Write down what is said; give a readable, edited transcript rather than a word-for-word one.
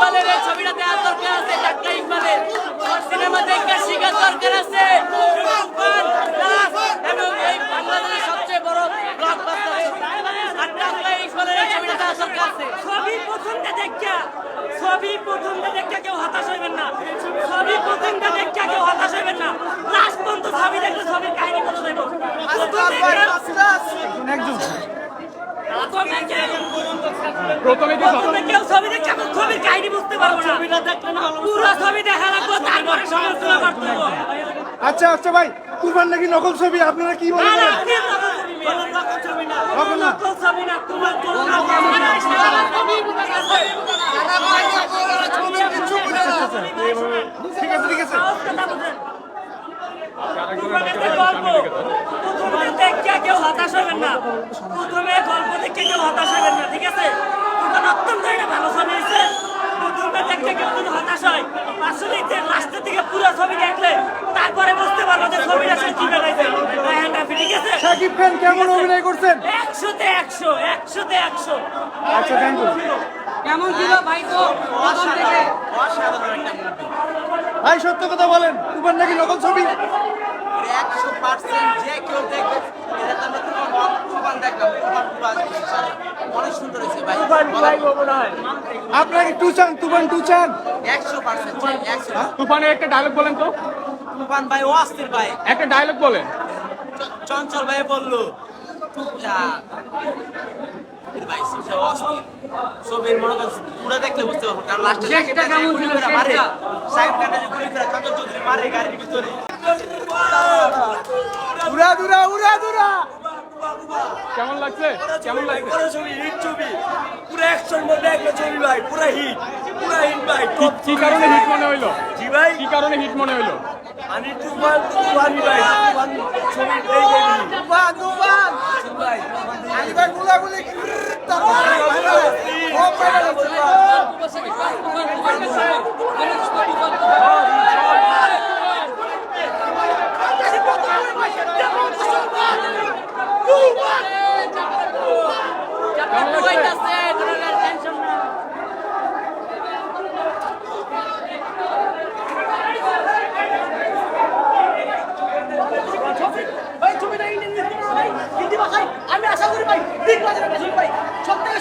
ইকবালের এই ছবিটা দেওয়ার দরকার আছে, ডাক্তার ইকবালের সিনেমা দেখার শিকার দরকার আছে। এবং এই বাংলাদেশের সবচেয়ে বড় ব্লকবাস্টার ডাক্তার ইকবালের এই ছবিটা দেওয়ার দরকার আছে। ছবি প্রথমটা দেখা কেউ হতাশ হইবেন না। ছবি প্রথমটা দেখা কেউ হতাশ হইবেন না। লাস্ট পর্যন্ত ছবি দেখলে ছবির কাহিনী বলে দেব। প্রথমে কেউ ছবি দেখে ছবির কাহিনী বুঝতে পারবো না। ছবিটা দেখলে না পুরো ছবি দেখা লাগবে, তারপরে সমালোচনা করতে হবে। আচ্ছা আচ্ছা ভাই, তুফান নাকি নকল ছবি, আপনারা কি বলেন? ঠিক আছে ঠিক আছে। কেউ হতাশ হবেন না, প্রথমে গল্প দেখে কেউ হতাশ হবেন না, ঠিক আছে? অত্যন্ত একটা ভালো ছবি হয়েছে। প্রথমে দেখে কেউ যদি হতাশ হয়, আসলে লাস্টের দিকে পুরো ছবি দেখলে তারপরে বুঝতে পারবো যে ছবিটা সে কি বেড়াইছে। ঠিক আছে, শাকিব খান কেমন অভিনয় করছেন? 100-তে 100, 100-তে 100। আচ্ছা থ্যাংক ইউ কেমন ছিল ভাই? তো প্রথম থেকে ভাই, সত্য কথা বলেন, তুফান নাকি নকল ছবি? 100% যে কেউ দেখবে এটা তো তুফান দেখলাম, তুফান পুরো আসবে ইনশাআল্লাহ। অনেক সুন্দর হয়েছে ভাই। আপনারা কি টু চান, তুফান টু চান? 100% 100। তুফানের একটা ডায়লগ বলেন তো, তুফান ভাই ও অস্থির ভাই। একটা ডায়লগ বলেন। চঞ্চল ভাই বললো ভাই সে অস্থির। ছবির মনে করেন পুরো দেখলে বুঝতে পারবো, কারণ লাস্টে শেষটা কেমন ছিল? মারে শেষটা? সাহেব কাটা যে গুলি করে চঞ্চল চৌধুরী মারে গাড়ির ভিতরে। উড়া দুরা উড়া দুরা। কেমন লাগছে? কেমন লাগছে? পুরো অ্যাকশন মধ্যে একটা ছবি ভাই, পুরো হিট ভাই। কি কারণে হিট মনে হইলো? জি ভাই, কি কারণে হিট মনে হইলো? আমি তুফান ভাই, তুফান ছবি দেখে তুফান তুফান ভাই। আলী ভাই গুলাগুলি টেনশন না। ভাই ছবিটা হিন্দি ভাষায় আমি আশা করি ভাই ঠিক বাজারে বেশি ভাই সব থেকে